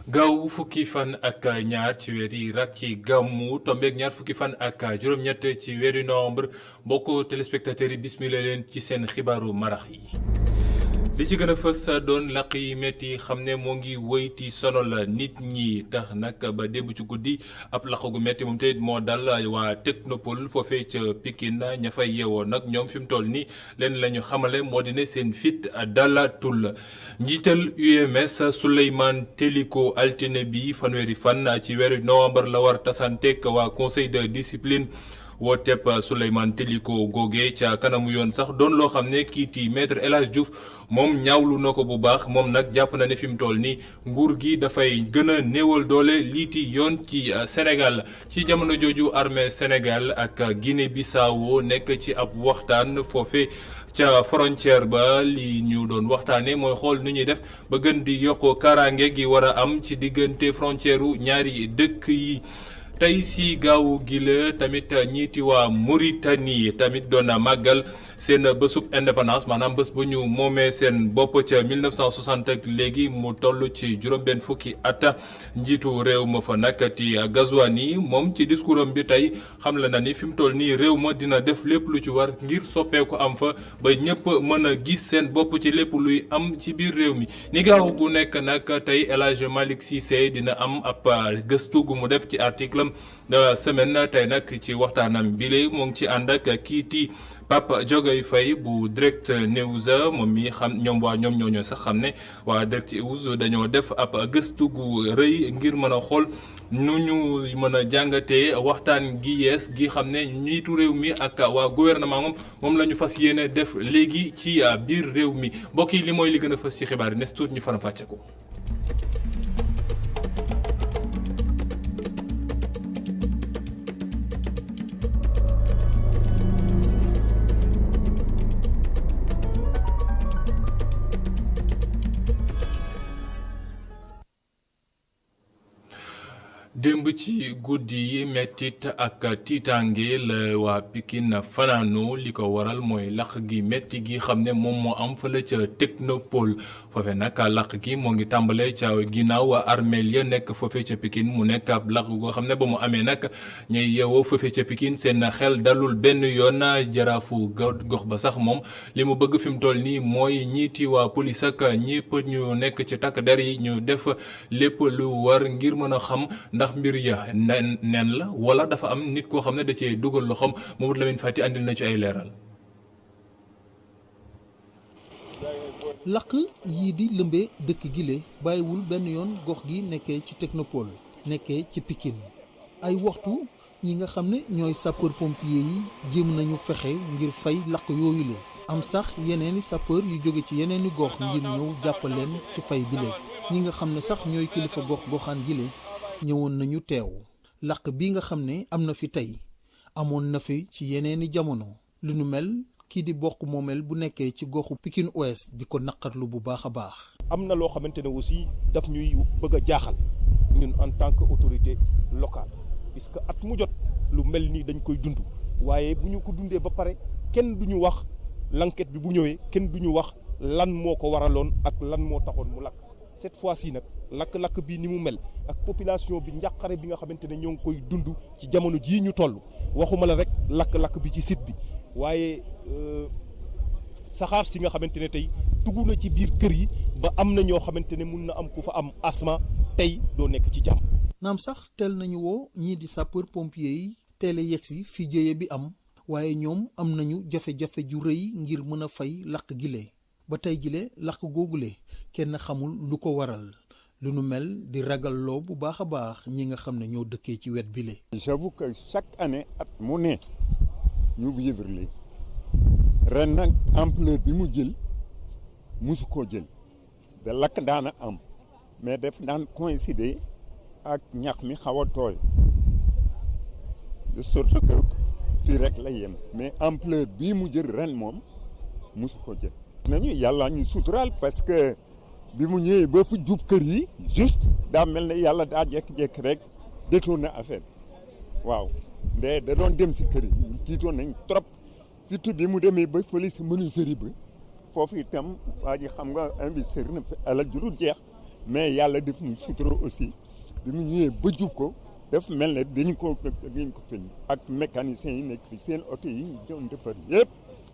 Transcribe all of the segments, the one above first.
gaaw fukki fan ak ñaar ci weeri rakki gàmmu tombeeg ñaar fukki fan ak juróom-ñett ci weeri novembre mbokk téléspectateurs yi bismillah leen ci seen xibaaru marax yi. li ci gën a fës doon laq yi métti xam ne moo ngi wëyti sonal nit ñi tax nag ba démb ci guddi ab laq gu métti moom tey moo dal waa Technopole foofee ca Pikine ña fay yeewoo nag ñoom fi mu toll nii leen la ñu xamale moo di ne seen fit dalatul njiital UMS Souleymane Teliko altine bi fanweeri fan ci weeru novembre la war tasanteeg waa conseil de discipline. wooteeb Souleymane Teliko googee ca kanamu yoon sax doon loo xam ne kiiti maître El Hadj Diouf moom ñaawlu na ko bu baax moom nag jàpp na ne fi mu toll nii nguur gi dafay gën a néewal doole liiti yoon ci Sénégal ci jamono jooju armée Sénégal ak Guinée Bissau nekk ci ab waxtaan foofe ca frontière ba li ñu doon waxtaanee mooy xool nu ñuy def ba gën di yokk kaaraange gi war a am ci diggante frontière u ñaari dëkk yi. tey si gaawu gi la tamit ñiiti waa Mauritanie tamit doon màggal seen bésub indépendance maanaam bés bu ñu moomee seen bopp ca 1960 ak léegi mu toll ci juróom-benn fukki at njiitu réew ma fa nag ti Ghazouani moom ci discours am bi tey xam la na ni fi mu toll nii réew ma dina def lépp lu ci war ngir soppeeku am fa ba ñëpp mën a gis seen bopp ci lépp luy am ci biir réew mi ni gaaw gu nekk nag tey El Hadj Malick Cissé dina am ab gëstu gu mu def ci article semaine tey nag ci waxtaanam bi léegi moo ngi ci ànd ak kiiti Pape Diogay Faye bu Direct News moom mi xam ñoom ñooñu sax xam ne waa Direct News dañoo def ab gëstu gu rëy ngir mën a xool nu ñu mën a jàngatee waxtaan gi yees gi xam ne njiitu réew mi ak waa gouvernement moom la ñu fas yéene def léegi ci biir réew mi mbokk yi li mooy li gën a fës ci xibaar yi nes tuut ñu faram fàcce ko. démb ci guddi yi mettit ak tiitaange la waa Pikine fanaano li ko waral mooy laq gi metti gi xam ne moom moo am fële ca Technopole foofe nag laq gi moo ngi tàmbale ca ginnaaw armeel ya nekk foofe ca Pikine mu nekk ab laq goo xam ne ba mu amee nag ñuy yeewoo foofe ca Pikine seen xel dalul benn yoon jaraafu gox ba sax moom li mu bëgg fi mu toll nii mooy ñiiti waa police ak ñëpp ñu nekk ci takk der yi ñu def lépp lu war ngir mën a xam ndax mbir ya nen la wala dafa am nit koo xam ne da cee dugal loxoom Mamadou Lamine Fati andil na ci ay leeral. laq yii di lëmbe dëkk gile bàyyiwul benn yoon gox gi nekkee ci Technopole nekkee ci Pikine ay waxtu ñi nga xam ne ñooy sapeur pompier yi jéem nañu fexe ngir fay laq yooyu le am sax yeneeni sapeur yu jóge ci yeneeni gox ngir ñëw jàppaleen ci fay bile ñi nga xam ne sax ñooy kilifa goxaan gile ñëwoon nañu teew laq bi nga xam ne am na fi tey amoon na fi ci yeneeni jamono lu nu mel kii di bokk moomeel bu nekkee ci goxu Pikine Ouest di ko naqarlu bu baax a baax. am na loo xamante ne aussi daf ñuy bëgg a jaaxal ñun en tant que autorité locale puisque at mu jot lu mel nii dañ koy dund waaye bu ñu ko dundee ba pare kenn du ñu wax l'enquête bi bu ñëwee kenn du ñu wax lan moo ko waraloon ak lan moo taxoon mu lakk. cette fois-ci nag lakk-lakk bi ni mu mel ak population bi njàqare bi nga xamante ne ñoo ngi koy dund ci jamono jii ñu toll waxuma la rek lakk-lakk bi ci site bi waaye saxaar si nga xamante ne tey dugg na ci biir kër yi ba am na ñoo xamante ne mun na am ku fa am asma tey doo nekk ci jàmm. naam sax teel nañu woo ñii di sapeur pompier yi teel a yegsi fi jéye bi am waaye ñoom am nañu jafe-jafe ju rëy ngir mën a fay lakk gile. ba tey jile lakk googule kenn xamul lu ko waral lu nu mel di ragalloo bu baax a baax ñi nga xam ne ñoo dëkkee ci wet bile. j'avoue que chaque année at mu ne ñu vivre li ren nag ampleur bi mu jël musu koo jël da lakk daana am mais def daan coïncider ak ñax mi xaw a tooy de sorte que fii rek la yem mais ampleur bii mu jël ren moom musu koo jël. nañu yàlla ñu suturaal parce que bi mu ñëwee ba fu jub kër yi juste daa mel ne yàlla daa jékki-jékki rek détourné affaire waaw nde da doon dem si kër yi tiitoon nañ trop surtout bi mu demee ba fële si menuiserie ba foofu itam waa ji xam nga investir na fi alal ju dul jeex mais yàlla def ñu sutura aussi bi mu ñëwee ba jub ko daf mel ne dañ ko feñ ak mécaniciens yi nekk fi seen oto yi ñu doon defar yëpp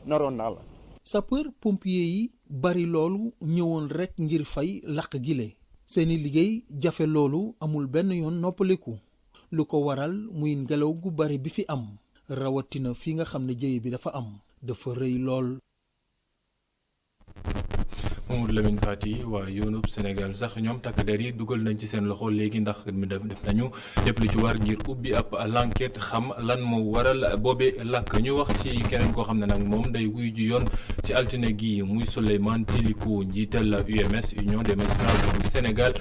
naroon naa la. sapeur pompier yi bari loolu ñëwoon rekk ngir fay lakk gile seeni liggéey jafe loolu amul benn yoon noppaliku lu ko waral muy ngelaw gu bari bi fi am rawatina fi nga xam ne jëye bi dafa am dafa rëy lool. Mamadou Lamine Fati waa yoonub Sénégal sax ñoom takk der yi dugal nañ ci seen loxo léegi ndax def nañu lépp lu ci war ngir ubbi ab l'enquête xam lan moo waral boobe làkk ñu wax ci keneen koo xam ne nag moom day wuy ju yoon ci altine gi muy Souleymane Téliko njiital UMS Union des magistrats du Sénégal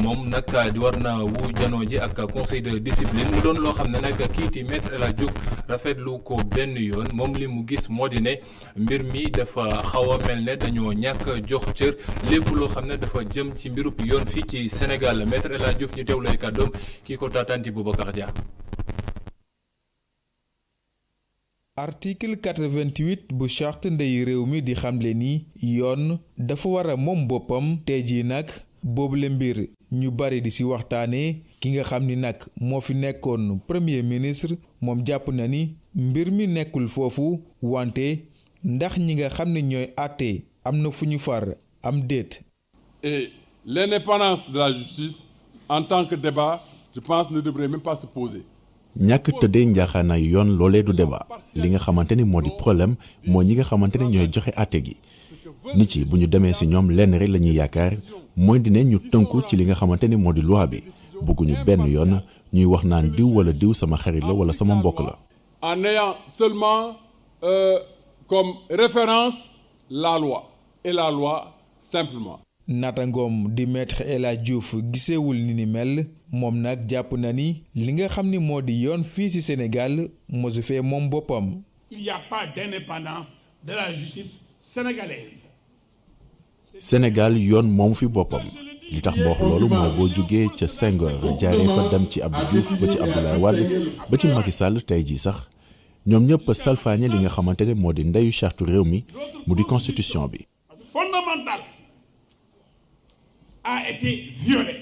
moom nag di war na wu janoo ji ak conseil de discipline mu doon loo xam ne nag kiiti maître El Hadji Diouf rafetlu ko benn yoon moom li mu gis moo di ne mbir mi dafa xaw a mel ne dañoo ñàkk jox cër lépp loo xam ne dafa jëm ci mbirub yoon fii ci Sénégal maître El Hadji Diouf ñu teewlu ay kàddoom kii ko taataan ci Boubacar Dia. article 88 bu charte ndey réew mi di xamle ni yoon dafa war a moom boppam tey jii nag boobule mbir ñu bari di ci waxtaanee ki nga xam ni nag moo fi nekkoon premier ministre moom jàpp na ni mbir mi nekkul foofu wante ndax ñi nga xam ne ñooy àtte am na fu ñu far am déet. Et l'indépendance de la justice en tant que débat je pense ne devrait même pas se poser. ñàkk tëddee njaaxaanaay yoon loolee du débat li nga xamante ni moo di problème moo ñi nga xamante ne ñooy joxe àtte gi nit yi bu ñu demee ci ñoom lenn rek la ñuy yaakaar mooy dine ñu tënku ci li nga xamante ni moo di loi bi bëgguñu benn yoon ñuy wax naan diw wala diw sama xarit la wala sama mbokk la. En ayant seulement comme référence la loi et la loi simplement. natangoom di maître El Hadji Diouf gisewul ni mel moom nag jàpp na ni li nga xam ni moo di yoon fii ci Sénégal mosu fee moom boppam. Il n'y a pas d'indépendance de la justice sénégalaise. Sénégal yoon moom fi boppam li tax ma wax loolu mooy boo jógee ca Senghor jaaree fa dem ci Abdou Diouf ba ci Abdoulaye Wade ba ci Macky Sall tey jii sax ñoom ñëpp salfaañe li nga xamante ne moo di ndeyu charte réew mi mu di constitution bi. Fondamental a été violé.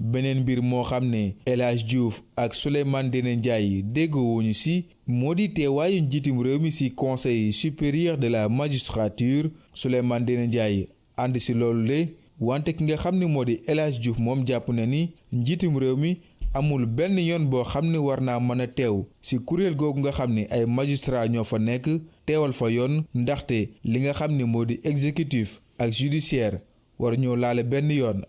beneen mbir moo xam ne El Hadji Diouf ak Souleymane Ndéné Ndiaye déggoowuñu ci moo di teewaayu njiitum réew mi ci conseil supérieur de la magistrature Souleymane Ndéné Ndiaye ànd ci loolu le wante ki nga xam ne moo di El Hadji Diouf moom jàpp na ni njiitum réew mi amul benn yoon boo xam ne war naa mën a teew ci kuréel googu nga xam ne ay magistrat ñoo fa nekk teewal fa yoon ndaxte li nga xam ne moo di exécutif ak judiciaire war ñoo laale benn yoon.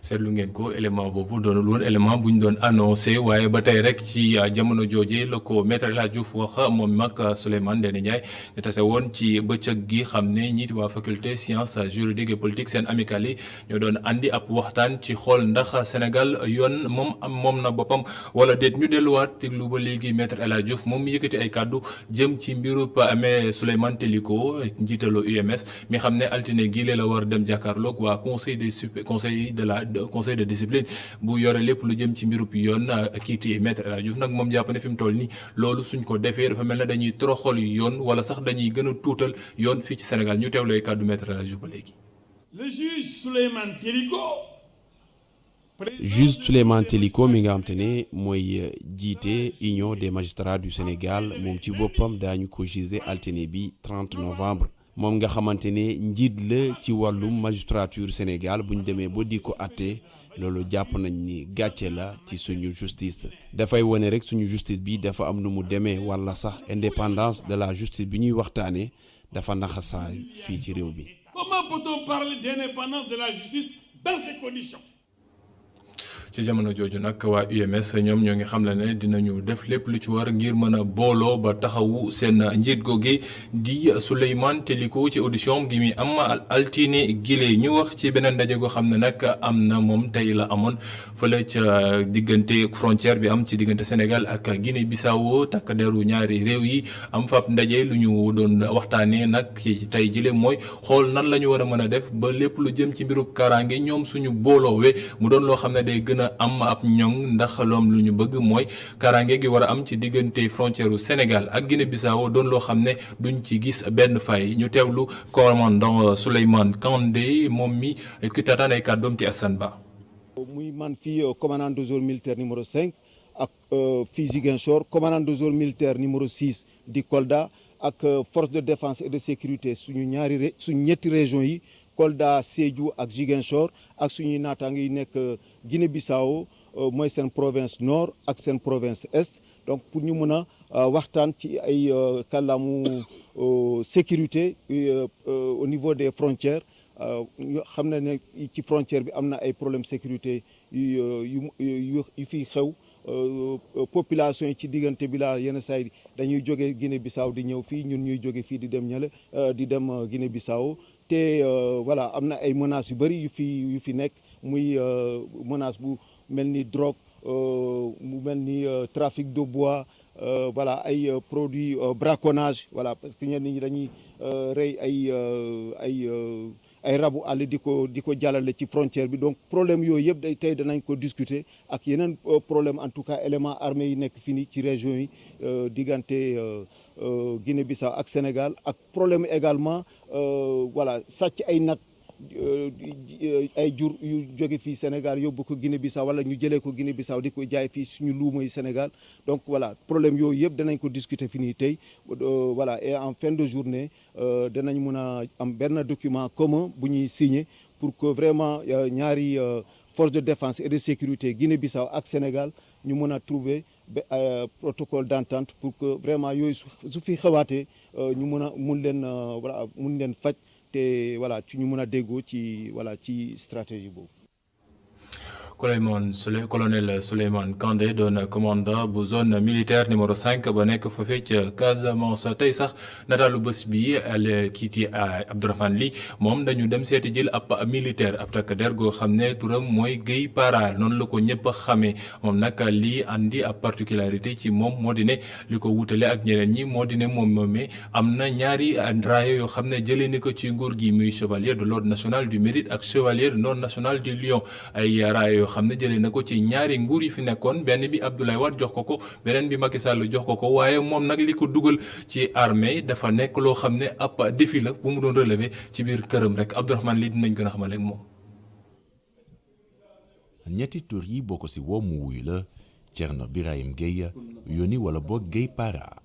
seetlu ngeen ko élément boobu doonul woon élément bu ñu doon annoncé waaye ba tey rek ci jamono jooje la ko maître El Hadji Diouf wax moom mag Souleymane Ndéné Ndiaye ñu tase woon ci bëccëg gi xam ne ñiiti waa faculté sciences juridiques et politiques seen amicale yi ñoo doon andi ab waxtaan ci xool ndax Sénégal yoon moom na boppam wala déet ñu delluwaat déglu ba léegi maître El Hadji Diouf moom mu yëkkati ay kàddu jëm ci mbirub amee Souleymane Téliko njiitalu UMS mi xam ne altine gi la war dem jàkkaarloog waa conseil de discipline bu yore lépp lu jëm ci mbirub yoon kiiti maître El Hadji Diouf nag moom jàpp ne fi mu toll nii loolu suñ ko defee dafa mel ne dañuy toroxal yoon wala sax dañuy gën a tuutal yoon fii ci Sénégal ñu teewlooy kàddu maître El Hadji Diouf ba léegi. Le juge Souleymane Téliko. juge Souleymane Téliko mi nga xam te ne mooy jiite Union des magistrats du Sénégal moom ci boppam daañu ko juger altine bi 30 novembre. moom nga xamante ne njiit la ci wàllum magistrature Sénégal bu ñu demee ba di ko àtte loolu jàpp nañ ni gàcce la ci suñu justice dafay wane rek suñu justice bi dafa am nu mu demee wala sax indépendance de la justice bi ñuy waxtaanee dafa naxasaay fii ci réew bi. Comment peut-on parler d'indépendance de la justice dans ces conditions? ci jamono jooju nag waa UMS ñoom ñoo ngi xam ne dinañu def lépp lu ci war ngir mën a booloo ba taxawu seen njiit googu di Souleymane Téliko ci audition gi muy am altine gile ñu wax ci beneen ndaje goo xam ne nag am na moom tey la amoon fële ca diggante frontière bi am ci diggante Sénégal ak Guinée Bissau takk deru ñaari réew yi am fab ndaje lu ñu doon waxtaanee nag ci tey jile mooy xool nan la ñu war a mën a def ba lépp lu jëm ci mbirub kaaraange ñoom suñu booloowee mu doon loo xam ne day gën a a am ab ñoŋ ndax loom lu ñu bëgg mooy kaaraange gi war a am ci diggante frontière u Sénégal ak Guinée-Bissau doon loo xam ne duñ ci gis benn fay ñu teewlu commandant Souleymane Kandé moom mi ki taataan ay kàddoom ci Assane Ba. muy man fii commandant de zone militaire numéro 5 ak fii Ziguinchor commandant de zone militaire numéro 6 di Kolda ak force de défense et de sécurité suñu ñetti régions yi Kolda Sédhiou ak Ziguinchor ak suñuy naataango yi nekk Guinée-Bissau mooy seen province nord ak seen province est donc pour ñu mën a waxtaan ci ay kàllaamu sécurité au niveau des frontières ñu xam ne ci frontière bi am na ay problème sécurité yu fi xew population yi ci diggante bi la yenn saa yi dañuy jóge Guinée-Bissau di ñëw fii ñun ñuy jóge fii di dem di dem Guinée-Bissau te voilà am na ay menaces yu bëri yu fi nekk muy menace bu mel ni drogue mu mel ni trafic de bois voilà ay produits braconnage voilà parce que ñenn ñi dañuy rey ay rabu àll di ko jàllale ci frontière bi donc problème yooyu yëpp tey danañ ko discuter ak yeneen problème en tout cas élément armé yi nekk fii nii ci région yi diggante Guinée-Bissau ak Sénégal ak problème également voilà sàcc ay nag ay jur yu jóge fii Sénégal yóbbu ko Guinée-Bissau wala ñu jëlee ko Guinée-Bissau di ko jaay fii suñu luuma yi Sénégal donc voilà problème yooyu yëpp danañ ko discuter fii nii tey voilà et en fin de journée danañ mën a am benn document commun bu ñuy signer pour que vraiment ñaari force de défense et de sécurité Guinée-Bissau ak Sénégal ñu mën a trouver protocole d'entente pour que vraiment yooyu su fi xewaatee ñu mun leen faj te voilà ci ñu mën a déggoo ci voilà ci stratégie boobu. colonel Souleymane Kandé doon commandant bu zone militaire numéro 5 ba nekk foofee ca Casamance tey sax nataalu bés bi kii ci Abdourahmane Ly moom dañu dem seeti jël ab militaire ab takk der goo xam ne turam mooy Guèye Para noonu la ko ñëpp xamee moom nag lii andi ab particularité ci moom moo di ne li ko wutale ak ñeneen ñi moo di ne moom moomee am na ñaari raaya yoo xam ne jëlee ni ko ci nguur gi muy chevalier de l'ordre national du mérite ak chevalier de l'ordre national du lion ay raaya xam ne jëlee na ko ci ñaari nguur yi fi nekkoon benn bi Abdoulaye Wade jox ko beneen bi Macky Sall jox ko waaye moom nag li ko dugal ci armée dafa nekk loo xam ne ab défi la bu mu doon relever ci biir këram rek Abdourahmane Ly dinañ gën a xamal ak moom. ñetti tur yi boo ko si woo mu wuyu la Thierno Birahim Gueye yónni wala boog Guèye Para.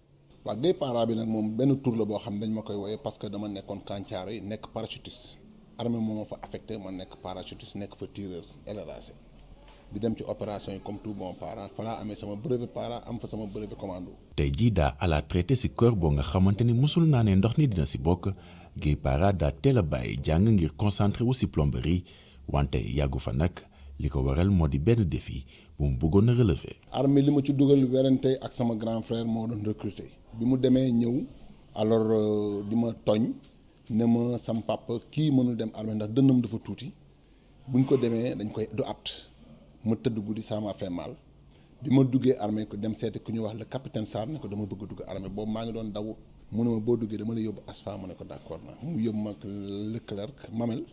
waaw Guèye Para bi nag moom benn tur la boo xam ne dañ ma koy wooyee parce que dama nekkoon Kàncaar yi nekk parachutiste armée moo ma fa affecté ma nekk parachutiste nekk fa tireur LRAC. di dem ci opération yi comme tout bon parent fa laa amee sama brevet parent am fa sama brevet commando. tey jii daa à la traité si corps boo nga xamante ni musul naa ne ndox ni dina si bokk Guèye Para daa teel a bàyyi jàng ngir concentré wu si plomberie wante yàggu fa nag li ko waral moo di benn défi bu mu bëggoon a relever. armée li ma ci dugal werante ak sama grand frère moo doon recruter bi mu demee ñëw alors di ma tooñ ne ma sam papa kii mënul dem armée ndax dënnam dafa tuuti buñ ko demee dañ koy du apte. ma tëdd guddi ça m'a fait mal bi ma duggee armée ko dem seeti ku ñuy wax le capitaine Sarr ne ko dama bëgg dugg armée boobu maa ngi doon daw mu ne ma boo duggee dama lay yóbbu ASFA ma ne ko d'accord na mu yóbbu ma Leclerc Mamel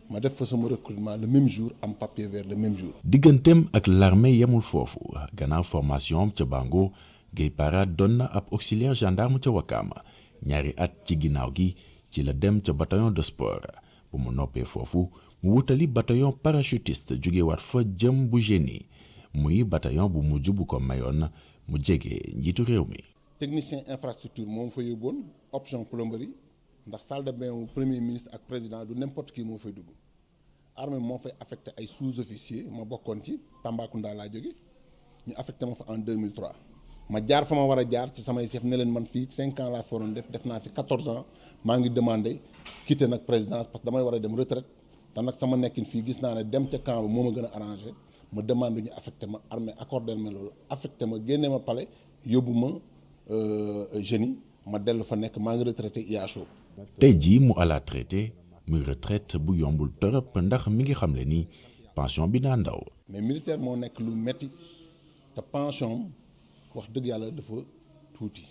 ma def fa sama recrutement le même jour am papier vert le même jour. digganteem ak l'armée yemul foofu gannaaw formation am ca Bango Guèye Para doon na ab auxiliaire gendarme ca Wakam ñaari at ci ginnaaw gi ci la dem ca bataillon de sport bu mu noppee foofu. mu wutali bataillon parachutiste jógewaat fa jëm bu génie muy bataillon bu mujj bu ko mayoon mu jege njiitu réew mi. technicien infrastructure moom fa yóbboon option plomberie ndax salle de bain wu premier ministre ak président du n'importe qui moo fay dugg armée moo fay affecté ay sous-officier ma bokkoon ci Tambacounda laa jóge ñu affecté ma fa en 2003 ma jaar fa ma war a jaar ci samay chef ne leen man fii 5 ans laa foroon def naa fi 14 ans maa ngi demandé quitter nag présidence parce que damay war a dem retraite. te nag sama nekkin fii gis naa ne dem ca camp bi moo ma gën a arrangé ma demande ñu affecté ma armée accordé ma loolu affecté ma génne ma palais yóbbu ma génie ma dellu fa nekk maa ngi retraité IHO. tey jii mu à la traité muy retraite bu yombul torop ndax mi ngi xamle ni pension bi daa ndaw. mais militaire moo nekk lu metti te pension wax dëgg yàlla dafa tuuti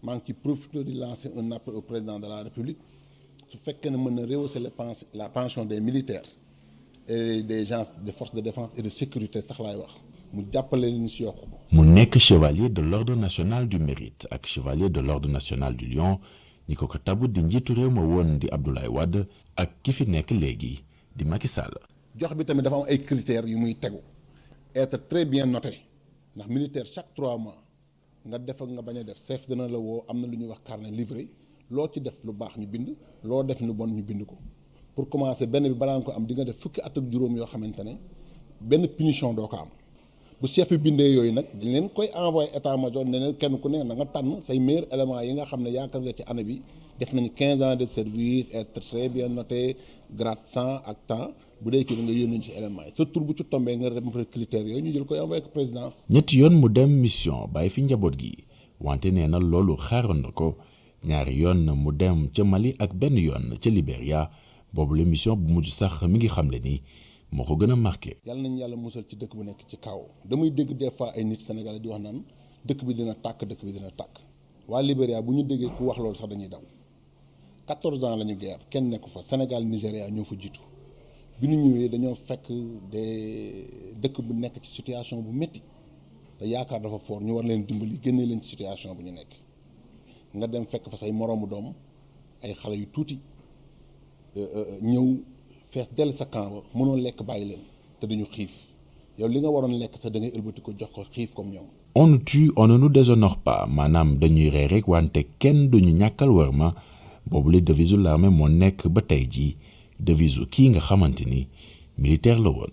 maa ngi ci profité di lancer un appel au président de la république. su fekkee ne mën na rehausser la pension des militaires et des gens des forces de défense et de sécurité sax laay wax mu jàppale leen si yokku ko. mu nekk chevalier de l'ordre national du mérite ak chevalier de l'ordre national du lion ñi ko tabu di njiitu réew ma woon di Abdoulaye Wade ak ki fi nekk léegi di Macky Sall. jox bi tamit dafa am ay critères yu muy tegu être très bien noté ndax militaire chaque 3 mois nga def ak nga bañ a def chef dina la woo am na lu ñuy wax carnet livré loo ci def lu baax ñu bind loo def lu bon ñu bind ko pour commencer benn bi balaa nga ko am di nga def fukki at ak juróom yoo xamante ne benn punition doo ko am bu chef bi bindee yooyu nag dañ leen koy envoyé état major ne leen kenn ku ne na nga tànn say meilleurs éléments yi nga xam ne yaakaar nga ci année bi def nañu 15 ans de service être très bien noté grade 100 ak temps bu dee kii nga yónni ci éléments yi sa tur bu ci tombee nga remplir critères yooyu ñu jël koy envoyé ko présidence. ñetti yoon mu dem mission bàyyi fi njaboot gi wante nee na loolu xaaroon na ko ñaari yoon mu dem ca Mali ak benn yoon ca Libéria boobu la mission bu mujj sax mi ngi xamle ni moo ko gën a marqué. yàlla nañu yàlla musal ci dëkk bu nekk ci kaw damay dégg des fois ay nit sénégalais di wax naan dëkk bi dina tàkk dëkk bi dina tàkk waa Libéria bu ñu déggee ku wax loolu sax dañuy daw 14 ans la ñu guerre kenn nekku fa Sénégal Nigéria ñoo fa jiitu bi ñu ñëwee dañoo fekk dëkk bu nekk ci situation bu métti te yaakaar dafa fort ñu war leen dimbali génne leen ci situation bu ñu nekk nga dem fekk fa say moroomu doom ay xale yu tuuti ñëw fees dell sa camp ba mënoo lekk bàyyi leen te dañu xiif yow li nga waroon lekk sax da ngay ëlbati ko jox ko xiif comme ñoom. on nous tue on ne nous déshonore pas maanaam dañuy rey rek wante kenn duñu ñàkkal war ma boobu la devise l'armée moo nekk ba tey jii devise kii nga xamante ni militaire la woon.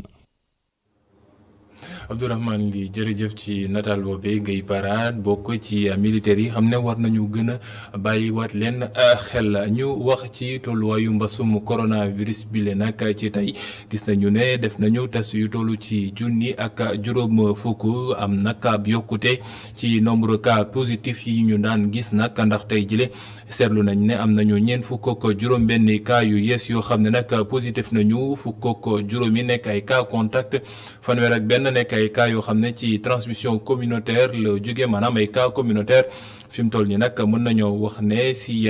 Abdourahmane Ly jërëjëf ci nataal boobee ngay paraat bokk ci militaires yi xam ne war nañu gën a bàyyiwaat leen xel ñu wax ci tolluwaayu mbasum coronavirus bi le nag ci tey gis nañu ne def nañu test yu tollu ci junni ak juróom fukk am nag ab yokkute ci nombre cas positif yi ñu daan gis nag ndax tey jile seetlu nañ ne am nañu ñeent fukk ak juróom benn cas yu yees yoo xam ne nag positif nañu fukk ak juróom yi nekk ay cas contact fanweer ak benn nekk ay cas yoo xam ne ci transmission communautaire la jóge maanaam ay cas communautaire fi mu toll nii nag mën nañoo wax ne si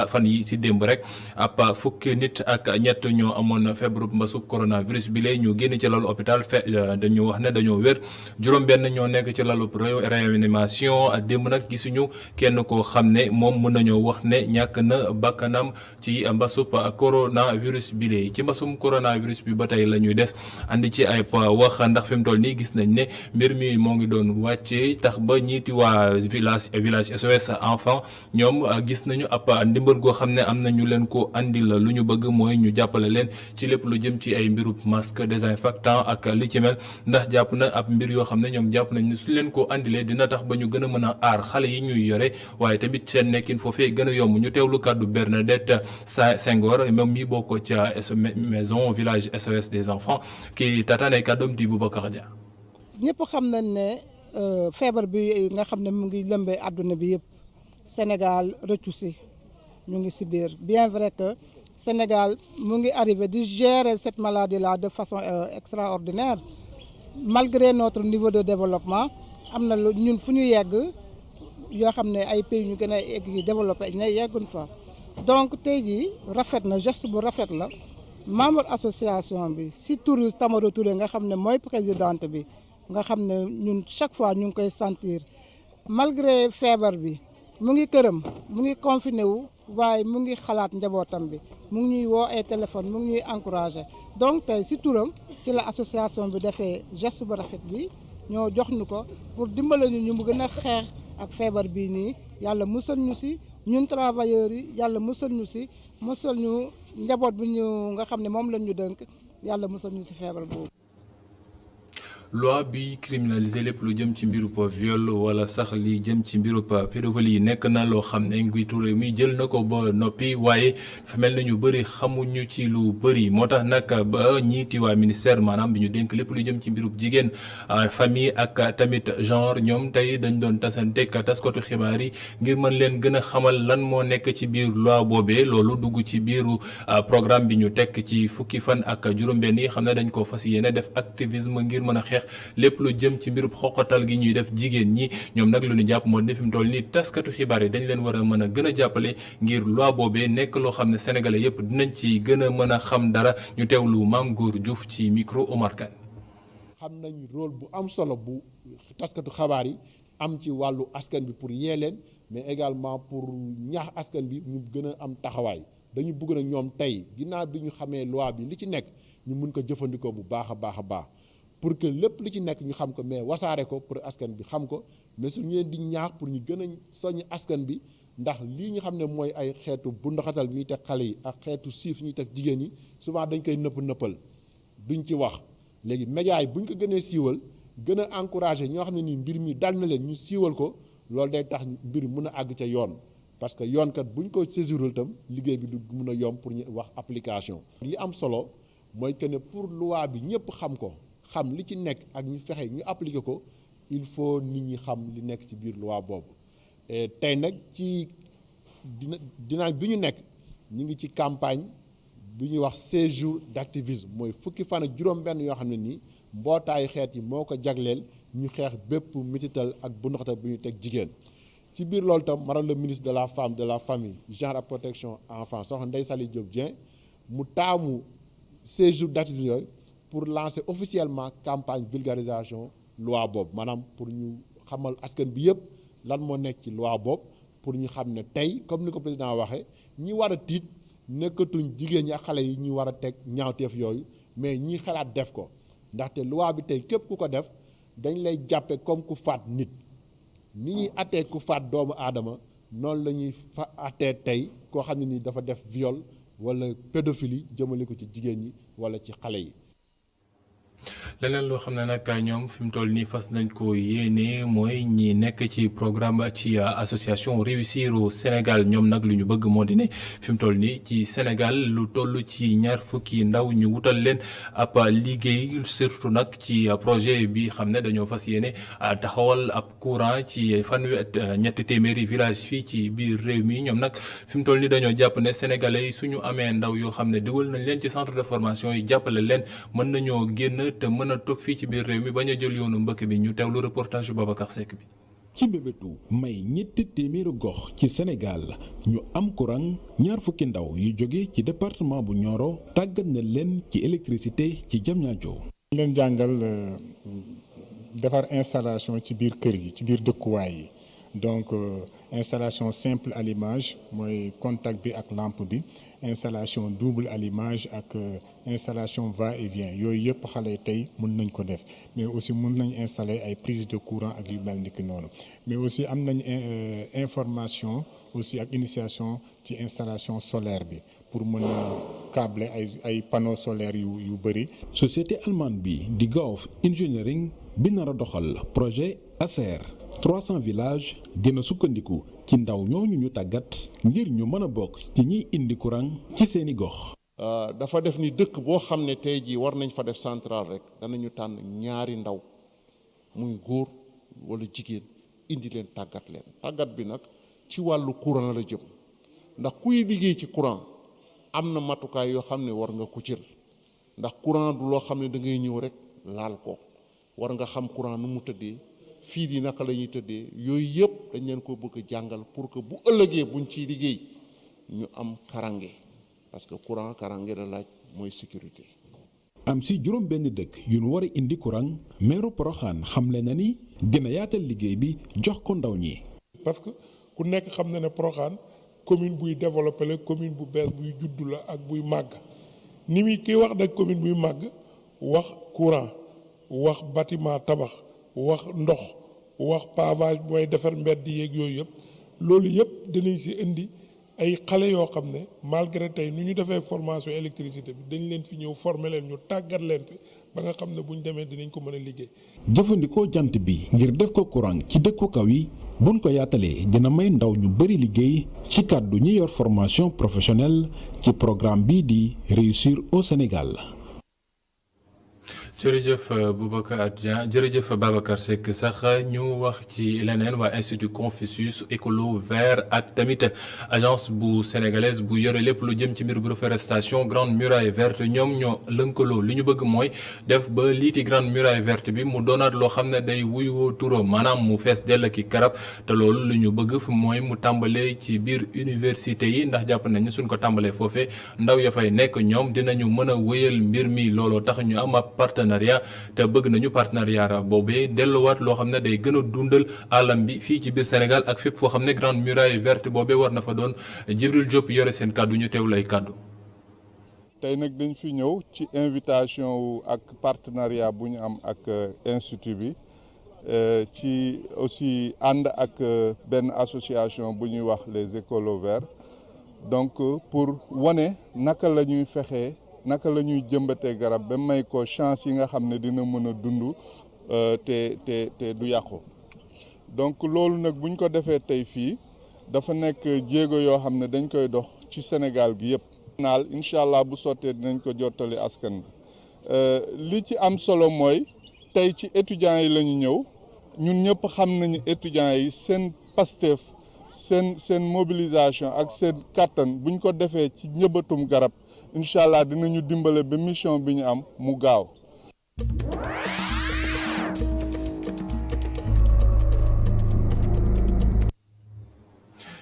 fan yi si démb rek ab fukki nit ak ñett ñoo amoon feebaru mbasub coronavirus bi lay ñu génn ci lalu hôpital dañu wax ne dañoo wér juróom-benn ñoo nekk ci lalu réanimation démb nag gisuñu kenn koo xam ne moom mën nañoo wax ne ñàkk na bakkanam ci mbasub coronavirus bi lay ci mbasum coronavirus bi ba tey la ñuy des andi ci ay wax ndax fi mu toll nii gis nañ ne mbir mi moo ngi doon wàcce tax ba ñiiti waa village SOS enfant ñoom gis nañu ab ndimbal goo xam ne am na ñu leen ko andil lu ñu bëgg mooy ñu jàppale leen ci lépp lu jëm ci ay mbirub masque désinfectant ak li ci mel ndax jàpp na ab mbir yoo xam ne ñoom jàpp nañ ne su leen ko andilee dina tax ba ñu gën a mën a aar xale yi ñuy yore waaye tamit seen nekkin foofee gën a yomb ñu teewlu kàddu Bernadette Senghor moom mi bokk ca maison village SOS des enfants ki tataanay kàddoom di Boubacar Dia. ñëpp xam nañ ne feebar bi nga xam ne mu ngi lëmbee àdduna bi yëpp Sénégal rëccu si ñu ngi si biir bien vrai que Sénégal mu ngi arrivé di gérer cette maladie là de façon extraordinaire malgré notre niveau de développement am na lu ñun fu ñu yegg yoo xam ne ay pays ñu gën a egg yi développé ne yegguñ fa donc tey jii rafet na geste bu rafet la membre association bi si turu Tamaro Touré nga xam ne mooy présidente bi nga xam ne ñun chaque fois ñu ngi koy sentir malgré feebar bi mu ngi këram mu ngi confiné wu waaye mu ngi xalaat njabootam bi mu ngi ñuy woo ay téléphone mu ngi ñuy encouragé donc tey si turam ci la association bi defee geste bu rafet bi ñoo jox ñu ko pour dimbale ñu mu gën a xeex ak feebar bii nii yàlla musal ñu si ñun travailleurs yi yàlla musal ñu si musal ñu njaboot bi ñu nga xam ne moom lañ ñu dënk yàlla musal ñu si feebar boobu. loi bi criminaliser lépp lu jëm ci mbirub viol wala sax li jëm ci mbirub pédophilie yi nekk na loo xam ne njiitu réew mi jël na ko ba noppi waaye dafa mel na ñu bëri xamuñu ci lu bëri moo tax nag ba ñiiti waa ministère maanaam bi ñu dénk lépp lu jëm ci mbirub jigéen famille ak tamit genre ñoom tey dañ doon tasanteeg taskatu xibaar yi ngir mën leen gën a xamal lan moo nekk ci biir loi boobee loolu dugg ci biiru programme bi ñu tekk ci fukki fan ak juróom-benn yi xam ne dañ ko fas yéene def activisme ngir mën a xeex lépp lu jëm ci mbirub xoqatal gi ñuy def jigéen ñi ñoom nag lu ñu jàpp moo ne fi mu toll nii taskatu xibaar yi dañ leen war a mën a gën a jàppale ngir loi boobee nekk loo xam ne sénégalais yëpp dinañ ci gën a mën a xam dara ñu teewlu Mame Gor Diouf ci micro Omar Kane. xam nañ rôle bu am solo bu taskatu xabaar yi am ci wàllu askan bi pour yee leen mais également pour ñaax askan bi ñu gën a am taxawaay dañu bëgg nag ñoom tey ginnaaw bi ñu xamee loi bi li ci nekk ñu mun ko jëfandikoo bu baax a baax pour que lépp li ci nekk ñu xam ko mais wasaare ko pour askan bi xam ko mais su ñu leen di ñaax pour ñu gën a soññ askan bi ndax lii ñu xam ne mooy ay xeetu bundaxatal bi ñuy teg xale yi ak xeetu siif ñuy teg jigéen ñi souvent dañ koy nëppal duñ ci wax léegi médias yi bu ñu ko gënee siiwal gën a encouragé ñoo xam ne nii mbir mi dal na leen ñu siiwal ko loolu day tax mbir mi mën a àgg ca yoon parce que yoon kat bu ñu ko saisirul itam liggéey bi du mën a yomb pour ñu wax application. li am solo mooy que ne pour loi bi ñëpp xam ko xam li ci nekk ak ñu fexe ñu appliquer ko il faut nit ñi xam li nekk ci biir loi boobu tey nag ci dina bi ñu nekk ñu ngi ci campagne bi ñuy wax 16 jours d'activisme mooy fukki fan ak juróom-benn yoo xam ne nii mbootaayu xeet yi moo ko jagleel ñu xeex bépp mitital ak bunduxatal bu ñu teg jigéen ci biir loolu tam madame le ministre de la femme de la famille genre et protection enfant soxna Ndeye Saly Diop Dieng mu taamu 16 jours d'activisme yooyu pour lancer officiellement campagne vulgarisation loi boobu maanaam pour ñu xamal askan bi yëpp lan moo nekk ci loi boobu pour ñu xam ne tey comme ni ko président waxee ñi war a tiit nekkatuñ jigéen ñi ak xale yi ñi war a teg ñaawteef yooyu mais ñi xalaat def ko ndaxte loi bi tey képp ku ko def dañ lay jàppe comme ku faat nit ni ñuy attee ku faat doomu aadama noonu la ñuy fa attee tey koo xam ne ni dafa def viol wala pédophilie jëmale ko ci jigéen ñi wala ci xale yi. leneen loo xam ne nag ñoom fi mu toll nii fas nañ ko yéene mooy ñi nekk ci programme ci association Réussir au Sénégal ñoom nag lu ñu bëgg moo di ne fi mu toll nii ci Sénégal lu toll ci 20 fukki ndaw ñu wutal leen ab liggéey surtout nag ci projet bi xam ne dañoo fas yéene taxawal ab courant ci ñetti téeméeri village fii ci biir réew mi ñoom nag fi mu toll nii dañoo jàpp ne sénégalais yi suñu amee ndaw yoo xam ne dugal nañ leen ci centre de formation yi jàppale leen mën nañoo génn te mën a toog fii ci biir réew mi bañ a jël yoonu mbëkk bi ñu teewlu reportage Babacar Seck bi. ci bébétu may ñetti téeméeri gox ci Sénégal ñu am courant 20 fukki ndaw yu jóge ci département bu Nioro tàggat na leen ci électricité ci Diamniadio. leen jàngal defar installation ci biir kër yi ci biir dëkkuwaay yi donc installation simple allumage mooy contact bi ak lampe bi. installation double allumage ak installation va-et-vient yooyu yëpp xale tey mën nañ ko def mais aussi mën nañ installer ay prise de courant ak yu mel ni ki noonu mais aussi am nañ information aussi ak initiation ci installation solaire bi pour mën a câbler ay panneaux solaires yu bëri. société allemande bi di Gauf Engineering bi nar a doxal projet ACER 300 villages dina sukkandiku ci ndaw ñooñu ñu tàggat ngir ñu mën a bokk ci ñiy indi courant ci seeni gox. dafa def ni dëkk boo xam ne tey jii war nañ fa def centrale rek danañu tànn ñaari ndaw muy góor wala jigéen indi leen tàggat bi nag ci wàllu courant la jëm ndax kuy liggéey ci courant am na matukaay yoo xam ne war nga ko jël ndax courant du loo xam ne da ngay ñëw rek laal ko war nga xam courant nu mu tëddee. fii di naka la ñuy tëddee yooyu yëpp dañ leen ko bëgg a jàngal pour que bu ëllëgee buñ ciy liggéey ñu am karange parce que courant karange la laaj mooy sécurité. am si juróom benn dëkk yu nu war a indi courant meeru Porokhane xamle na ni dina yaatal liggéey bi jox ko ndaw ñi. parce que ku nekk xam na ne Porokhane commune buy développé la commune bu bees buy juddu la ak buy màgg ni muy kiy wax nag commune buy màgg wax courant wax bâtiment tabax. wax ndox wax pavage mooy defar mbedd yeeg yooyu yëpp loolu yëpp dinañ ci indi ay xale yoo xam ne malgré tey nu ñu defee formation électricité bi dañ leen fi ñëw former leen ñu tàggat leen fi ba nga xam ne bu ñu demee dinañ ko mën a liggéey. jëfandikoo jant bi ngir def ko courant ci dëkku kaw yi buñ ko yaatalee dina may ndaw ñu bari liggéey ci kàddu ñi yor formation professionnelle ci programme bii di Réussir au Sénégal. jërëjëf Boubacar Dieng jërëjëf Babacar Seck sax ñu wax ci leneen waa institut Confucius écolo vert ak tamit agence bu sénégalaise bu yore lépp lu jëm ci mbir bu reforestation grande muraille verte ñoom ñoo lënkaloo li ñu bëgg mooy def ba liiti grande muraille verte bi mu doonaat loo xam ne day wuyoo turam maanaam mu fees dell ki karab te loolu lu ñu bëgg fu mooy mu tàmbalee ci biir université yi ndax jàpp nañu suñ ko tàmbalee foofee ndaw ya fay nekk ñoom dinañu mën a wéyal mbir mi looloo tax ñu am ab partenariat te bëgg nañu partenariat boobee delluwaat loo xam ne day gën a dundal àllam bi fii ci biir Sénégal ak fépp foo xam ne grande muraille verte boobee war na fa doon Djibril Diop yore seen kàddu ñu teew lay kàddu. tey nag dañ fi ñëw ci invitation wu ak partenariat bu ñu am ak institut bi ci aussi ànd ak benn association bu ñuy wax les écolos verts donc pour wane naka la ñuy fexee naka la ñuy jëmbatee garab ba may ko chance yi nga xam ne dina mën a dund te du yàqu donc loolu nag buñ ko defee tey fii dafa nekk jéego yoo xam ne dañ koy dox ci Sénégal gi yëpp. naal incha allah bu sottee dinañ ko jottali askan bi li ci am solo mooy tey ci étudiants yi la ñu ñëw ñun ñëpp xam nañu étudiants yi seen Pastef seen mobilisation ak seen kàttan buñ ko defee ci ñëbatum garab incha allah dinañu dimbale ba mission bi ñu am mu gaaw.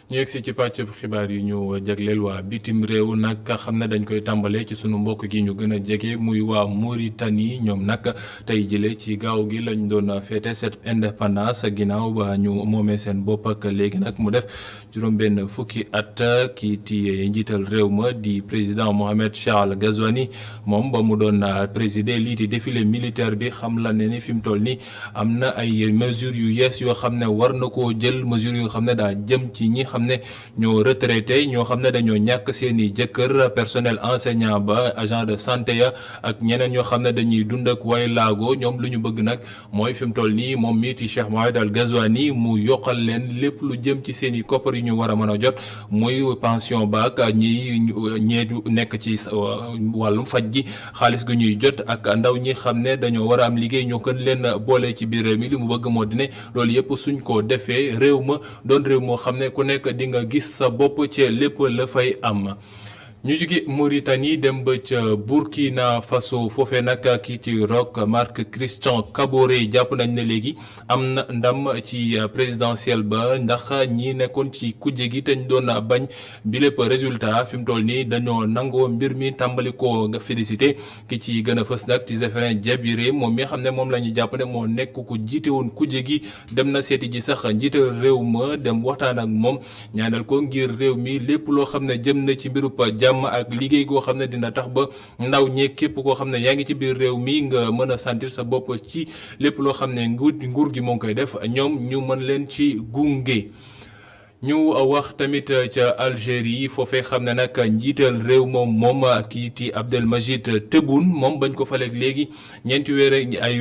ñu yegg si ci pàcc xibaar yi ñu jagleel waa bitim réew nag xam ne dañ koy tàmbalee ci sunu mbokk gi ñu gën a jege muy waa Mauritanie ñoom nag tey jëlee ci gaaw gi lañ doon féete cette indépendance ginnaaw ba ñu moomee seen bopp ak léegi nag mu def juróom-benn fukki at kii ti njiital réew ma di président Mohamed Charles Ghazouani moom ba mu doon présider lii di défilé militaire bi xam la ne ni fi mu toll nii am na ay mesures yu yees yoo xam ne war na koo jël mesures yoo xam ne daa jëm ci ñi xam ne ñoo retraité ñoo xam ne dañoo ñàkk seeni jëkkër personnel enseignant ba agent de santé ya ak ñeneen ñoo xam ne dañuy dund ak way laago ñoom lu ñu bëgg nag mooy fi mu toll nii moom mii di Cheikh Mohamed Al Ghazouani mu yokkal leen lépp lu jëm ci seeni koppar yu ñu war a mën a jot muy pension baak ñee nekk ci wàllum faj gi xaalis gu ñuy jot ak ndaw ñi xam ne dañoo war a am liggéey ñoo gën leen boole ci biir réew mi li mu bëgg moo di ne loolu yëpp suñ ko defee réew ma doon réew moo xam ne ku nekk di nga gis sa bopp ci lépp la fay am. ñu jóge Mauritanie dem ba ca Burkina Faso foofee nag kii ci Roch Marc Christian Kaboré jàpp nañ ne léegi am na ndam ci présidentielle ba ndax ñi nekkoon ci kujje gi te ñu doon bañ bi lépp résultat fi mu toll nii dañoo nangoo mbir mi tàmbali ko nga félicité ki ci gën a fës nag ci Zéphrin Diabiré moom mi xam ne moom la ñu jàpp ne moo nekk ku jiite woon kujje gi dem na seeti ji sax njiital réew ma dem waxtaan ak moom ñaanal ko ngir réew mi lépp loo xam ne jëm na ci mbirub jàmm ak liggéey goo xam ne dina tax ba ndaw ñeeg képp koo xam ne yaa ngi ci biir réew mi nga mën a sentir sa bopp ci lépp loo xam ne nguur gi moo ngi koy def ñoom ñu mën leen ci gunge. ñu wax tamit ca Algérie foofee xam ne nag njiital réew moom kii ti Abdelmajid Tebboune moom bañ ko faleeg léegi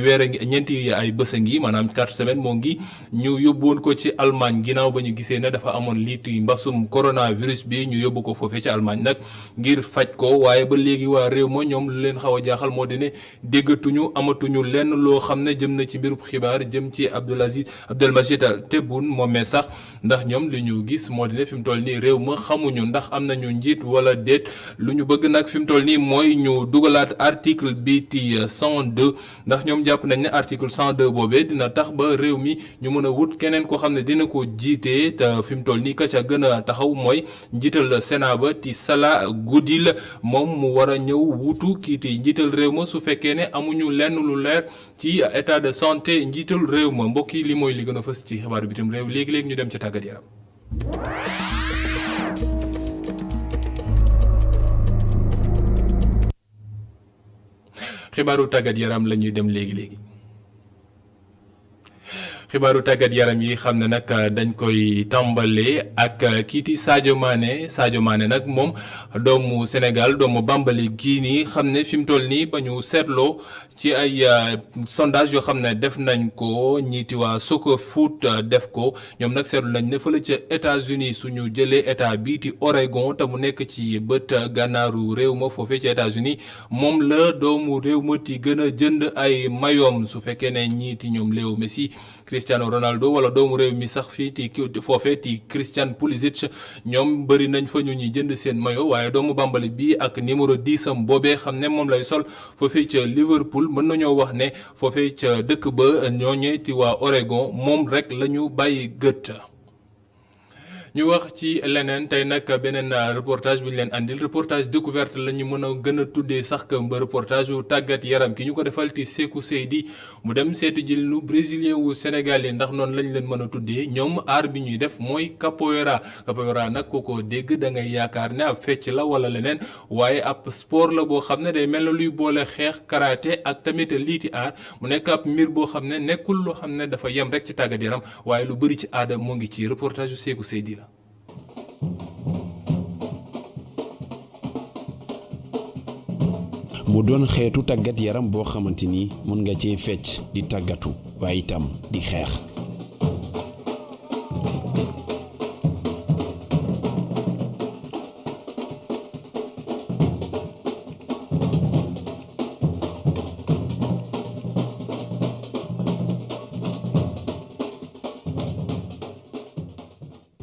ñeenti ay bés a ngi maanaam 4 semaines moo ngi ñu yóbbuwoon ko ci Allemagne ginnaaw ba ñu gisee ne dafa amoon liiti mbasum coronavirus bi ñu yóbbu ko foofee ci Allemagne nag ngir faj ko waaye ba léegi waa réew ma ñoom lu leen xaw a jaaxal moo di ne déggatuñu amatuñu lenn loo xam ne jëm na ci mbirub xibaar jëm ci Abdelmajid Tebboune moomee sax ndax ñoom ñu gis moo di ne fi mu toll nii réew ma xamuñu ndax am nañu njiit wala déet lu ñu bëgg nag fi mu toll nii mooy ñu dugalaat article bi ti 102 ndax ñoom jàpp nañ ne article 102 boobee dina tax ba réew mi ñu mën a wut keneen koo xam ne dina ko jiitee te fi mu toll nii ka ca gën a taxaw mooy njiital Sénat ba ti Salah Goudil moom mu war a ñëw wutu kii ti njiital réew ma su fekkee ne amuñu lenn lu leer ci état de santé njiital réew ma mbokk yi li mooy li gën a fës ci xibaaru bitim réew léegi-léegi ñu dem ca tàggat yaram. xibaaru tàggat yaram la ñuy dem léegi-léegi xibaaru tàggat yaram yi xam ne nag dañ koy tàmbale ak kiiti Sadio Mané nag moom doomu Sénégal doomu Bambali gii nii xam ne fi mu toll nii ba ñu seetloo ci ay sondage yoo xam ne def nañ ko ñiiti waa Soccer Foot def ko ñoom nag seetlu nañ ne fële ca États-Unis suñu jëlee état bii di Oregon te mu nekk ci bët gànnaaru réew ma foofee ci États-Unis moom la doomu réew ma ti gën a jënd ay mayoom su fekkee ne ñiiti ñoom Léo Messi Cristiano Ronaldo wala doomu réew mi sax fii ti foofee ti Christian Pulisic ñoom bëri nañ fa ñu ñuy jënd seen mayo waaye doomu Bambali bi ak numéro 10 am boobee xam ne moom lay sol foofee ca Liverpool mën nañoo wax ne foofee ca dëkk ba ñooñee ti waa Oregon moom rek la ñu bàyyi gët. ñu wax ci leneen tey nag beneen reportage bu ñu leen andil reportage découverte la ñu mën a gën a tuddee sax que reportage wu tàggat yaram ki ñu ko defal ti Sékou Seydi mu dem seetu jël nu brésilien wu Sénégal yi ndax noonu lañ leen mën a tuddee ñoom aar bi ñuy def mooy capoeira nag ku ko dégg da ngay yaakaar ne ab fecc la wala leneen waaye ab sport la boo xam ne day mel na luy boole xeex karaté ak tamit liiti aar mu nekk ab mbir boo xam ne nekkul loo xam ne dafa yem rek ci tàggat yaram waaye lu bëri ci aada moo ngi ci reportage wu Sékou Seydi la. mu doon xeetu tàggat yaram boo xamante ni mën nga cee fecc di tàggatu waaye itam di xeex.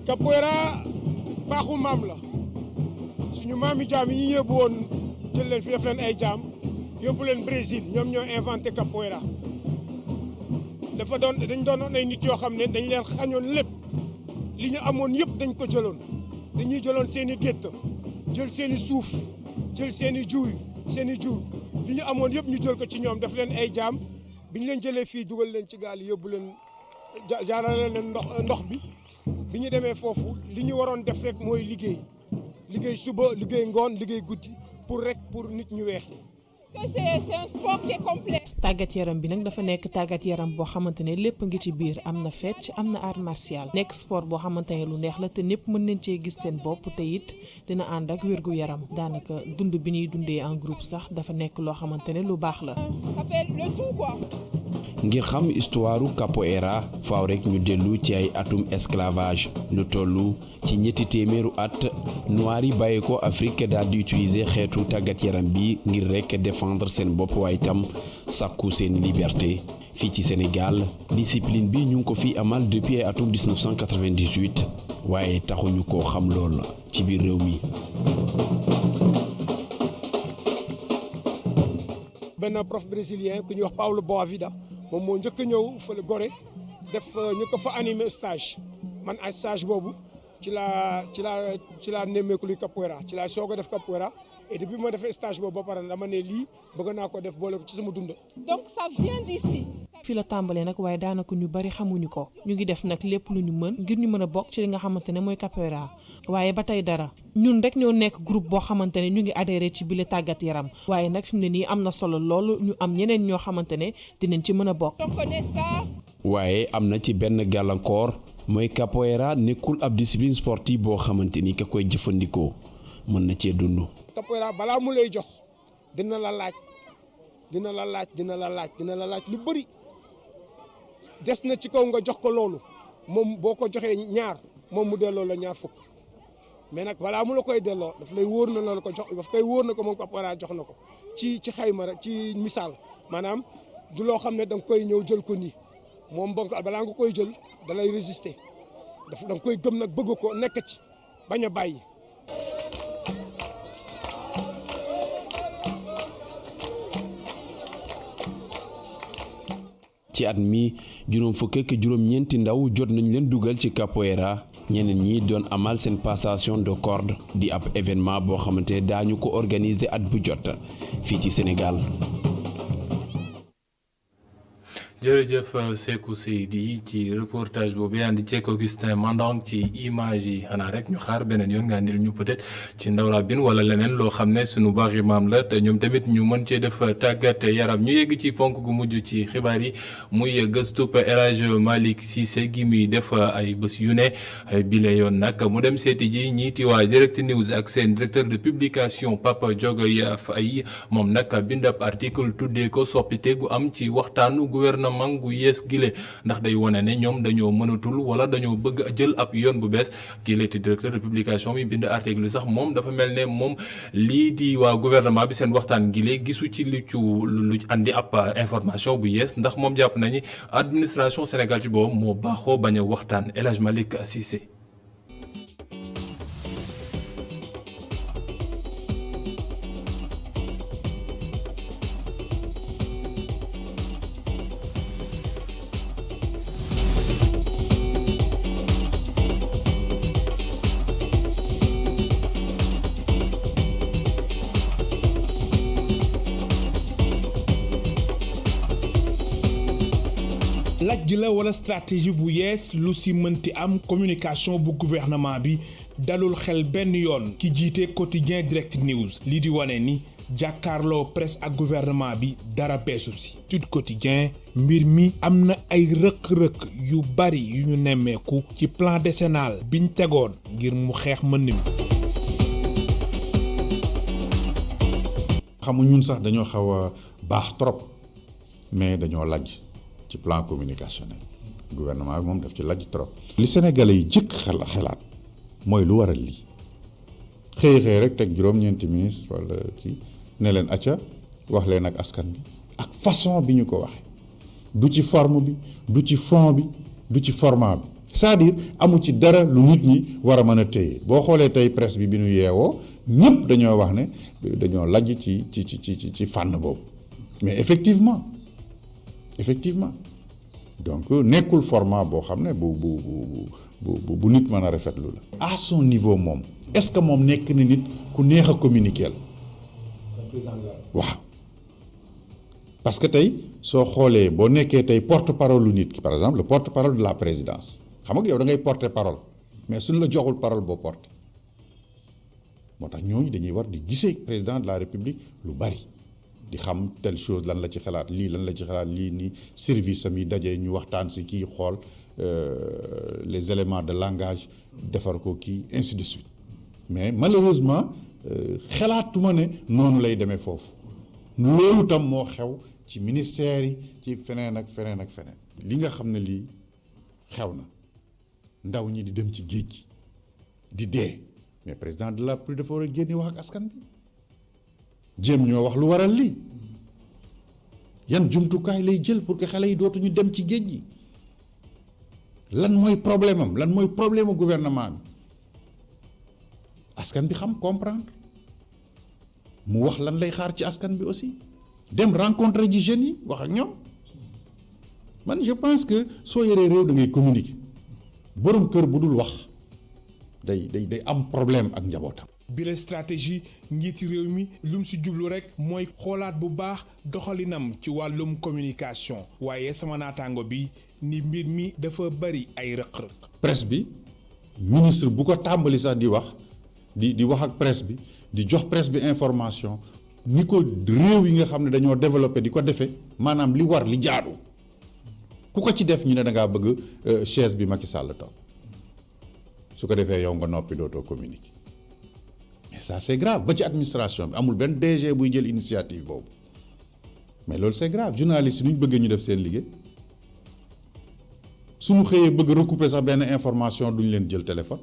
capoeira baaxu maam la suñu maami jaam yi ñu yóbbu woon jël leen fi def leen ay jaam yóbbu leen Brésil ñoom ñoo inventé capoeira dañ doon ay nit yoo xam ne dañ leen xañoon lépp li ñu amoon yëpp dañ ko jëloon dañuy jëloon seen i gétt jël seen i suuf jël seen i juuy seen i jur li ñu amoon yëpp ñu jël ko ci ñoom def leen ay jaam bi ñu leen jëlee fii dugal leen ci gaal yóbbu leen jaarale leen ndox bi ñu demee foofu li ñu waroon def rek mooy liggéey suba liggéey ngoon liggéey guddi pour nit ñu weex ñi. c'est un sport qui est complet. tàggat yaram bi nag dafa nekk tàggat yaram boo xamante ne lépp ngi ci biir am na fecc am na art martial nekk sport boo xamante ne lu neex la te ñëpp mën nañ cee gis seen bopp te it dina ànd ak wérgu yaram daanaka dund bi ñuy dundee en groupe sax dafa nekk loo xamante ne lu baax la. ça fait le tout quoi. ngir xam histoire capoeira faaw rek ñu dellu ci ay atum esclavage lu tollu ci ñetti téeméeru at noir yi bàyyi ko Afrique daal di utiliser xeetu tàggat yaram bi ngir rek défendre seen bopp waaye itam sàkku seen liberté fii ci Sénégal discipline bi ñu ngi ko fi amal depuis ay atum 1998 waaye taxuñu koo xam lool ci biir réew mi. benn prof brésilien ku ñuy wax Paulo Boavida moom moo njëkk a ñëw fële Gorée def ñu ko fa animé stage man ay stage boobu ci laa nemmeeku li capoeira ci laa soog a def capoeira et depuis ma defee stage boobu ba pare dama ne lii bëgg naa ko def boole ko ci sama dund. donc ça vient d'ici. fii la tàmbalee nag waaye daanaka ñu bari xamuñu ko ñu ngi def nag lépp lu ñu mën ngir ñu mën a bokk ci li nga xamante ne mooy capoeira waaye ba tey dara ñun rek ñoo nekk groupe boo xamante ne ñu ngi adhéré ci bile tàggat yaram waaye nag fi mu ne nii am na solo loolu ñu am ñeneen ñoo xamante ne dinañ ci mën a bokk. waaye am na ci benn gàllankoor mooy capoeira nekkul ab discipline sportive boo xamante ni ka koy jëfandikoo mën na cee dund. capoeira balaa mu lay jox dina la laaj lu bëri des na ci kaw nga jox ko loolu moom boo ko joxee ñaar moom mu delloo la ñaar fukk mais nag balaa mu la koy delloo daf lay wóor na la ko jox daf koy wóor na ko moom capoeira jox na ko ci xayma rek ci misaal maanaam du loo xam ne da nga koy ñëw jël ko nii moom bonk balaa nga koy jël da lay résister da nga koy gëm nag bëgg ko nekk ci bañ a bàyyi. ci at mi juróom fukk ak juróom-ñeenti ndaw jot nañ leen dugal ci capoeira ñeneen ñi doon amal seen passation de corde di ab événement boo xamante daañu ko organiser at bu jot fii ci Sénégal. jërëjëf Sékou Seydi ci reportage boobu yaa ngi ceeg Augustin Mandang ci image yi xanaa rek ñu xaar beneen yoon nga andil ñu peut-être ci Ndawra bin wala leneen loo xam ne sunu baax maam la te ñoom tamit ñu mën cee def tàggat yaram ñu yegg ci ponk gu mujj ci xibaar yi muy gëstub El Hadj Malick Cissé gi muy def ay bés yu ne bile yoon nag mu dem seeti ji ñiiti waa Direct News ak seen directeur de publication Papa Diogoye Faye moom nag bind ab article tuddee ko soppite gu am ci waxtaanu gouvernement gu yees gile ndax day wane ne ñoom dañoo mënatul wala dañoo bëgg a jël ab yoon bu bees kii la directeur de publication bi bind article bi sax moom dafa mel ne moom lii di waa gouvernement bi seen waxtaan gile gisu ci lu andi ab information bu yees ndax moom jàpp nañu administration Sénégal ci boobu moo baaxoo bañ a waxtaan El Hadj Malick Cissé. lajj la wala stratégie bu yees lu si mënti am communication bu gouvernement bi dalul xel benn yoon ki jiite quotidien Direct News lii di wane ni jàkkaarloo presse ak gouvernement bi dara beesu si Sud Quotidien mbir mi am na ay rëq-rëq yu bari yu ñu nemmeeku ci plan décennal biñ tegoon ngir mu xeex mën mi. xamu ñun sax dañoo xaw a baax trop mais dañoo lajj ci plan communicationnel gouvernement bi moom daf ci lajj trop. li Sénégalais yi jëkk xalaat mooy lu waral lii xëy rek teg juróom-ñeenti ministre wala ci ne leen acca wax leen ak askan bi ak façon bi ñu ko waxe du ci forme bi du ci fond bi du ci format bi c'est-à-dire amu ci dara lu nit ñi war a mën a téye boo xoolee tey presse bi ñu yeewoo ñëpp dañoo wax ne dañoo lajj ci fànn boobu mais effectivement donc nekkul format boo xam ne bu nit mën a rafetlu la. à son niveau moom est-ce que moom nekk na nit ku neex a communiquer la waaw parce que tey soo xoolee boo nekkee tey porte-parole lu nit ki par exemple le porte-parole de la présidence xam nga yow da ngay porter parole mais suñ la joxul parole boo porter moo tax ñooñu dañuy war di gisee président de la république lu bari. di xam telle chose lan la ci xalaat lii lan la ci xalaat lii nii service am yi daje ñu waxtaan si kii xool les éléments de langage defar ko kii ainsi de suite mais malheureusement xalaatuma ne noonu lay demee foofu loolu tam moo xew ci ministère yi ci feneen ak feneen ak feneen. li nga xam ne lii xew na ndaw ñi di dem ci géej gi di dee mais président de la République dafa war a génne wax ak askan bi. jéem ñoo wax lu waral lii yan jumtukaay lay jël pour que xale yi dootuñu dem ci géej gi lan mooy problème am lan mooy problème mu gouvernement bi askan bi xam comprendre mu wax lan lay xaar ci askan bi aussi dem rencontrer ji jeunes yi wax ak ñoom man je pense que soo yoree réew da ngay communiquer borom kër bu dul wax day am problème ak njabootam. bile stratégie njiiti réew mi lu mu si jublu rek mooy xoolaat bu baax doxalinam ci wàllum communication waaye sama naataango bi ni mbir mi dafa bari ay rëq-rëq. presse bi ministre bu ko tàmbali sax di wax di wax ak presse bi di jox presse bi information ni ko réew yi nga xam ne dañoo développé di ko defee maanaam li war li jaadu ku ko ci def ñu ne da ngaa bëgg chaise bi Macky Sall toog su ko defee yow nga noppi dootoo communiquer. mais ça c'est grave ba ci administration bi amul benn DG buy jël initiative boobu mais loolu c'est grave journaliste yi nu ñu bëggee ñu def seen liggéey suñu xëyee bëgg recouper sax benn information duñ leen jël téléphone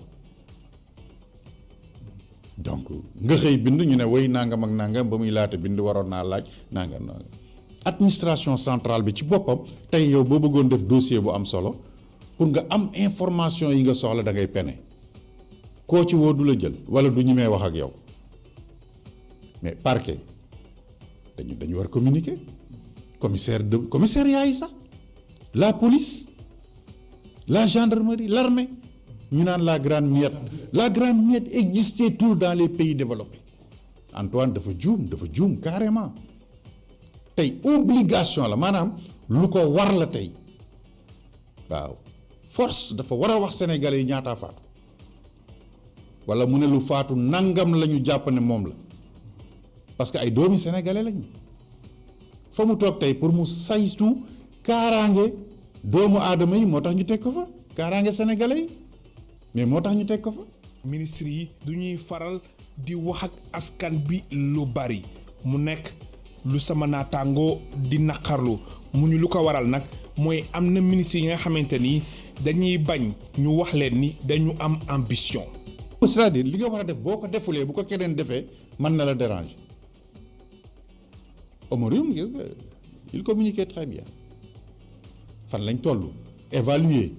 donc nga xëy bind ñu ne woy nangam ak nangam ba muy laata bind waroon naa laaj nangam. administration centrale bi ci boppam tey yow boo bëggoon def dossier bu am solo pour nga am information yi nga soxla da ngay pene koo ci woo du la jël wala du ñemee wax ak yow mais parquet dañu war communiquer commissariat yi sax la police la gendarmerie l'armée ñu naan la grande muette existait tout dans les pays développés Antoine dafa juum carrément tey obligation la maanaam lu ko war la tey waaw force dafa war a wax sénégalais yi ñaataa faatu wala mu ne lu faatu nangam la ñu jàpp ne moom la parce que ay doomi sénégalais lañu fa mu toog tey pour mu saytu kaaraange doomu aadama yi moo tax ñu teg ko fa kaaraange sénégalais yi mais moo tax ñu teg ko fa. ministre yi du ñuy faral di wax ak askan bi lu bari mu nekk lu sama naataangoo di naqarlu mu ñu lu ko waral nag mooy am na ministre yi nga xamante ni dañuy bañ ñu wax leen ni dañu am ambition. c'est-à-dire li nga war a def boo ko defulee bu ko keneen defee mën na la déranger Oumar Youm gis nga il communiquait très bien fan lañ toll évaluer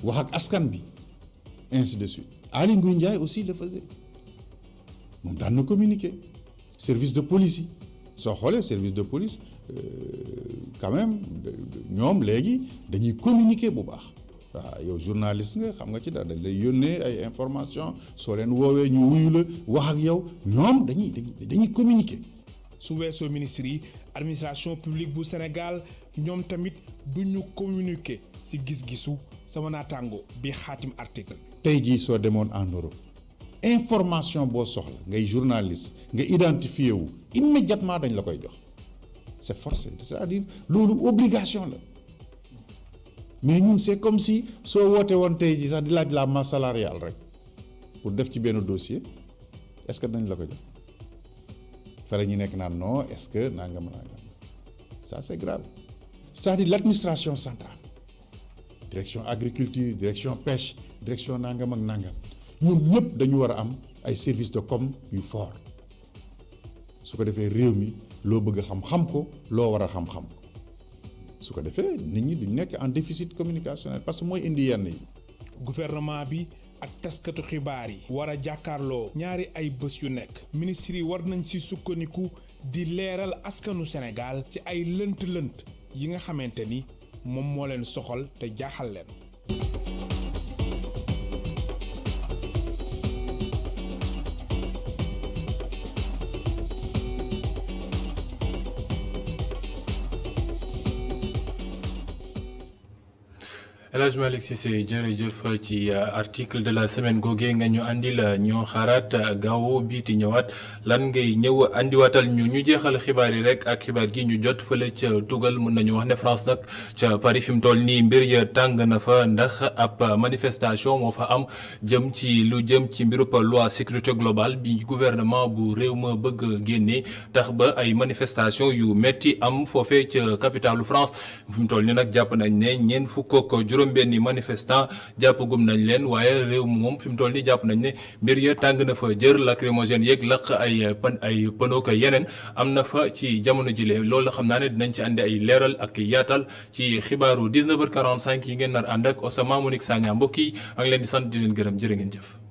wax ak askan bi ainsi de suite Aly Ngouille Ndiaye aussi le faisait moom daan na communiquer service de police yi soo xoolee service de police quand même ñoom léegi dañuy communiquer bu baax waaw yow journaliste nga xam nga ci daal dañ lay yónnee ay information soo leen woowee ñu wuyu la wax ak yow ñoom dañuy communiquer. su weesoo ministre yi administration publique bu Sénégal ñoom tamit du ñu communiquer ci gis-gisu sama naataango bi xaatim article. tey jii soo demoon en Europe information boo soxla ngay journaliste nga identifié wu immédiatement dañ la koy jox c'est forcé c'est-à-dire loolu obligation la mais ñun c'est comme si soo woote woon tey jii sax di laaj la masse salariale rek pour def ci benn dossier est-ce que dañ la ko jox fële ñu nekk naan non est-ce que nangam ça c'est grave c'est-à-dire l'administration centrale direction agriculture direction pêche direction nangam ak nangam ñoom ñëpp dañu war a am ay services de com yu fort su ko defee réew mi loo bëgg a xam-xam ko loo war a xam-xam ko su ko defee nit ñi duñ nekk en déficit communicationnel parce que mooy indi yenn yi. gouvernement bi ak taskatu xibaar yi war a jàkkaarloo ñaari ay bés yu nekk ministre yi war nañ ci sukkandiku di leeral askanu Sénégal ci ay lënt-lënt yi nga xamante ni moom moo leen soxal te jaaxal leen. El Hadj Malick Cissé jërëjëf ci article de la semaine googee nga ñu andil ñoo xaaraat gaaw biiti ñëwaat lan ngay ñëw andiwaatal ñu jeexal xibaar yi rek ak xibaar gi ñu jot fële ca tugal mën nañu wax ne France nag ca Paris fi mu toll nii mbir ya tàng na fa ndax ab manifestation moo fa am jëm ci lu jëm ci mbirub loi sécurité globale bi gouvernement bu réew ma bëgg génne tax ba ay manifestation yu metti am foofee ca capitalu France fi mu toll nii nag jàpp nañ ne ñeent fukk ak juróom-benni manifestant jàppagum nañ leen waaye réew moom fi mu toll nii jàpp nañ ne mbir ya tàng na fa jër lacrymogène yeeg laq ay pëno ko yeneen am na fa ci jamono jile loolu xam naa ne dinañ ci andi ay leeral ak yaatal ci xibaaru 19h45 yi ngeen nar ànd ak Osama Monique Sagna mbokk yi ak leen di sant di leen gërëm jërë ngeen jëf.